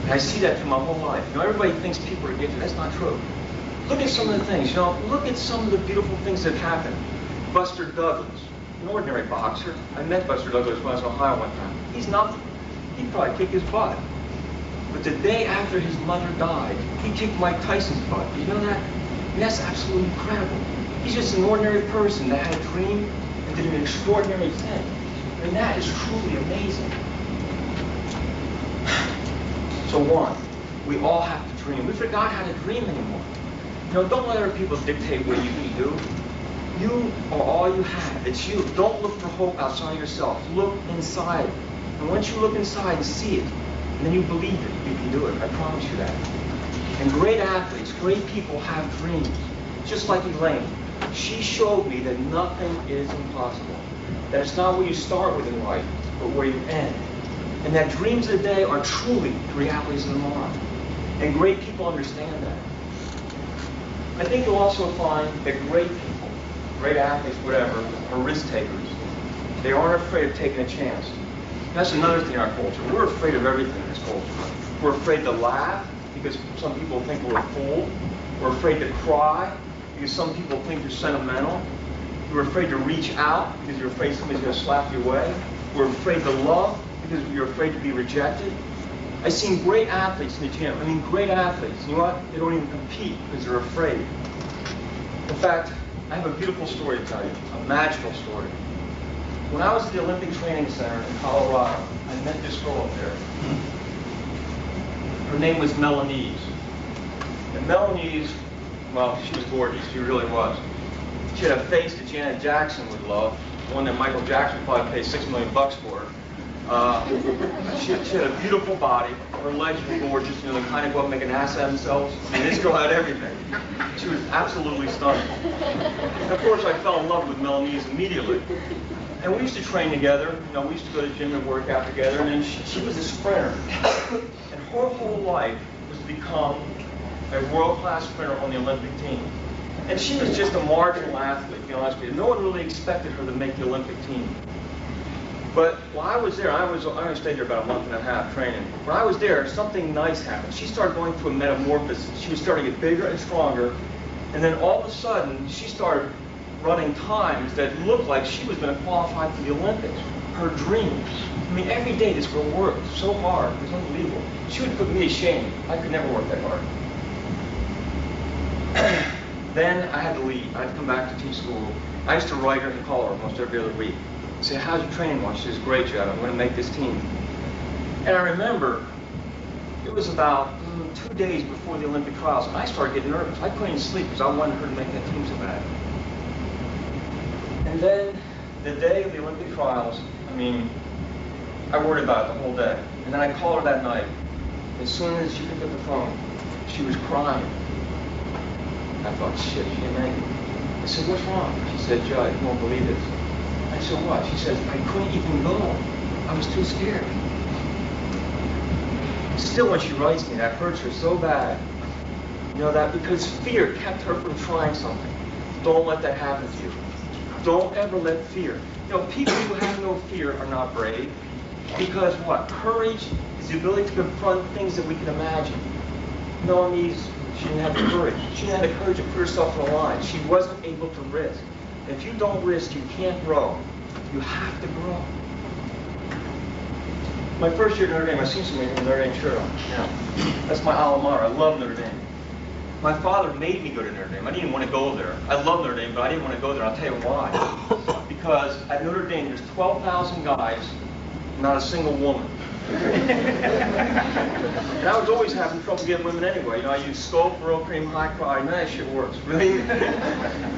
And I see that through my whole life. You know, everybody thinks people are gifted. That's not true. Look at some of the things, you know, look at some of the beautiful things that happened. Buster Douglas, an ordinary boxer. I met Buster Douglas when I was in Ohio one time. He's nothing. He'd probably kick his butt. But the day after his mother died, he kicked Mike Tyson's butt. You know that? And that's absolutely incredible. He's just an ordinary person that had a dream and did an extraordinary thing. And that is truly amazing. So one, we all have to dream. We forgot how to dream anymore. You know, don't let other people dictate what you can do. You are all you have. It's you. Don't look for hope outside yourself. Look inside. And once you look inside and see it, and then you believe it, you can do it. I promise you that. And great athletes, great people have dreams. Just like Elaine. She showed me that nothing is impossible. That it's not where you start with in life, but where you end. And that dreams of the day are truly the realities of tomorrow. And great people understand that. I think you'll also find that great people, great athletes, whatever, are risk takers. They aren't afraid of taking a chance. That's another thing in our culture. We're afraid of everything in this culture. We're afraid to laugh because some people think we're a fool. We're afraid to cry because some people think you're sentimental. You're afraid to reach out because you're afraid somebody's going to slap you away. We're afraid to love because you're afraid to be rejected. I've seen great athletes in the gym. I mean, great athletes. You know what? They don't even compete because they're afraid. In fact, I have a beautiful story to tell you, a magical story. When I was at the Olympic Training Center in Colorado, I met this girl up there. Her name was Melanese. And Melanese, well, she was gorgeous. She really was. She had a face that Janet Jackson would love, one that Michael Jackson would probably pay $6 million for. She had a beautiful body. Her legs were gorgeous, you know, the kind of go up and make an ass of themselves. And this girl had everything. She was absolutely stunning. And of course, I fell in love with Melanese immediately. And we used to train together. You know, we used to go to the gym and work out together. And then she was a sprinter. And her whole life was to become a world-class sprinter on the Olympic team. And she was just a marginal athlete, to be honest with you. No one really expected her to make the Olympic team. But while I was there, I only stayed there about a month and a half training. When I was there, something nice happened. She started going through a metamorphosis. She was starting to get bigger and stronger. And then all of a sudden, she started running times that looked like she was going to qualify for the Olympics. Her dreams. I mean, every day this girl worked so hard. It was unbelievable. She would put me to shame. I could never work that hard. Then I had to leave. I had to come back to teach school. I used to write her and call her almost every other week. Say, how's your training going? She says, great, Judd. I'm going to make this team. And I remember it was about 2 days before the Olympic trials, and I started getting nervous. I couldn't even sleep because I wanted her to make that team so bad. And then the day of the Olympic trials, I mean, I worried about it the whole day. And then I called her that night. As soon as she picked up the phone, she was crying. I thought, shit, she didn't make it. I said, what's wrong? She said, Judd, you won't believe this. I said, what? She says, I couldn't even go. I was too scared. Still, when she writes me, that hurts her so bad. You know that? Because fear kept her from trying something. Don't let that happen to you. Don't ever let fear. You know, people who have no fear are not brave. Because what? Courage is the ability to confront things that we can imagine. Melanese, she didn't have the courage. She didn't have the courage to put herself on the line. She wasn't able to risk. If you don't risk, you can't grow. You have to grow. My first year at Notre Dame, I seen somebody in Notre Dame shirt on. Yeah. That's my alma mater. I love Notre Dame. My father made me go to Notre Dame. I didn't even want to go there. I love Notre Dame, but I didn't want to go there. I'll tell you why. Because at Notre Dame, there's 12,000 guys, not a single woman. And I was always having trouble getting women anyway. You know, I used Scope, Earl Cream, High Cry, none of that shit works, really.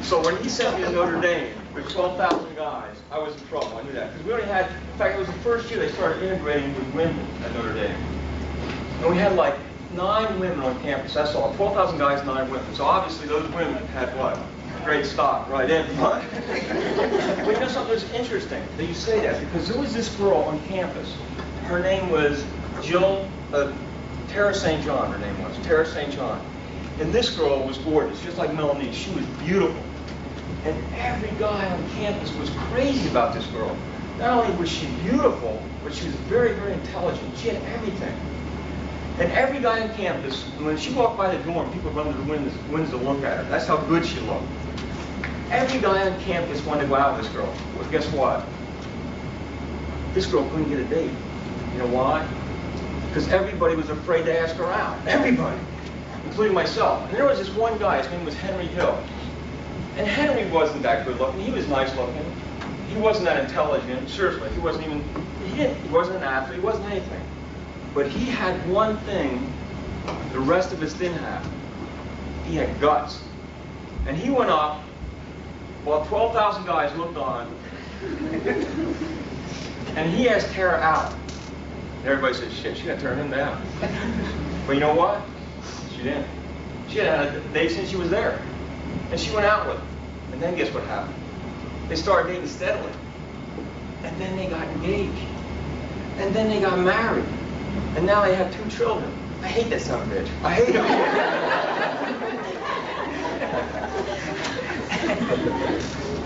So when he sent me to Notre Dame with 12,000 guys, I was in trouble. I knew that. Because we only had, in fact, it was the first year they started integrating with women at Notre Dame. And we had like 9 women on campus, that's all. 12,000 guys, 9 women. So obviously those women had what? Great stock right in front. But you know something that's interesting that you say that, because there was this girl on campus. Her name was Tara St. John, her name was, Tara St. John. And this girl was gorgeous, just like Melanie. She was beautiful. And every guy on campus was crazy about this girl. Not only was she beautiful, but she was very, very intelligent. She had everything. And every guy on campus, when she walked by the dorm, people would run to the windows to look at her. That's how good she looked. Every guy on campus wanted to go out with this girl. Well, guess what? This girl couldn't get a date. You know why? Because everybody was afraid to ask her out. Everybody, including myself. And there was this one guy, his name was Henry Hill. And Henry wasn't that good looking. He was nice looking. He wasn't that intelligent. Seriously, he wasn't even, he wasn't an athlete, he wasn't anything. But he had one thing the rest of us didn't have. He had guts. And he went up while 12,000 guys looked on, and he asked Tara out. And everybody said, shit, she gotta turn him down. But you know what? She didn't. She had a date since she was there. And she went out with him. And then guess what happened? They started dating steadily. And then they got engaged. And then they got married. And now they have 2 children. I hate that son of a bitch. I hate him.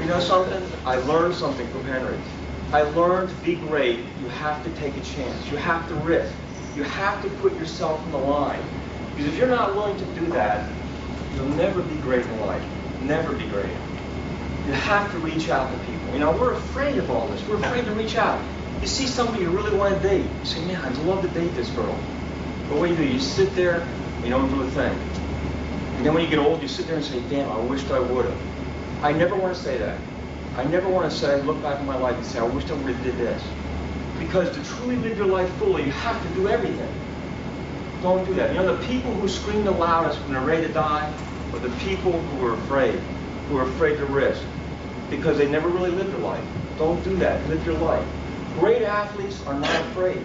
You know something? I learned something from Henry. I learned to be great, you have to take a chance. You have to risk. You have to put yourself on the line. Because if you're not willing to do that, you'll never be great in life. Never be great. You have to reach out to people. You know, we're afraid of all this. We're afraid to reach out. You see somebody you really want to date. You say, man, I'd love to date this girl. But what do? You sit there, you don't do a thing. And then when you get old, you sit there and say, damn, I wished I would have. I never want to say that. I never want to say, look back in my life and say, I wish I would have did this. Because to truly live your life fully, you have to do everything. Don't do that. You know, the people who scream the loudest when they're ready to die are the people who are afraid to risk. Because they never really lived their life. Don't do that. Live your life. Great athletes are not afraid.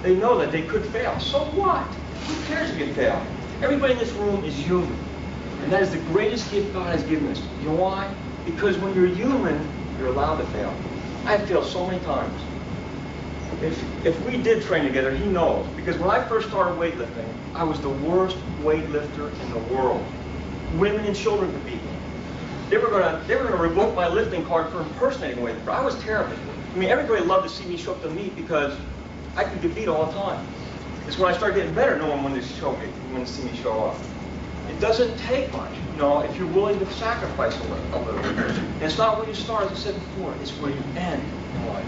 They know that they could fail. So what? Who cares if you fail? Everybody in this room is human. And that is the greatest gift God has given us. You know why? Because when you're human, you're allowed to fail. I've failed so many times. If we did train together, he knows. Because when I first started weightlifting, I was the worst weightlifter in the world. Women and children could beat me. They were gonna revoke my lifting card for impersonating a weightlifter. I was terrible. I mean, everybody loved to see me show up to meet because I could get beat all the time. It's when I started getting better, no one wanted to show me, wanted to see me show up. It doesn't take much, you know, if you're willing to sacrifice a little bit. And it's not where you start, as I said before, it's where you end in life.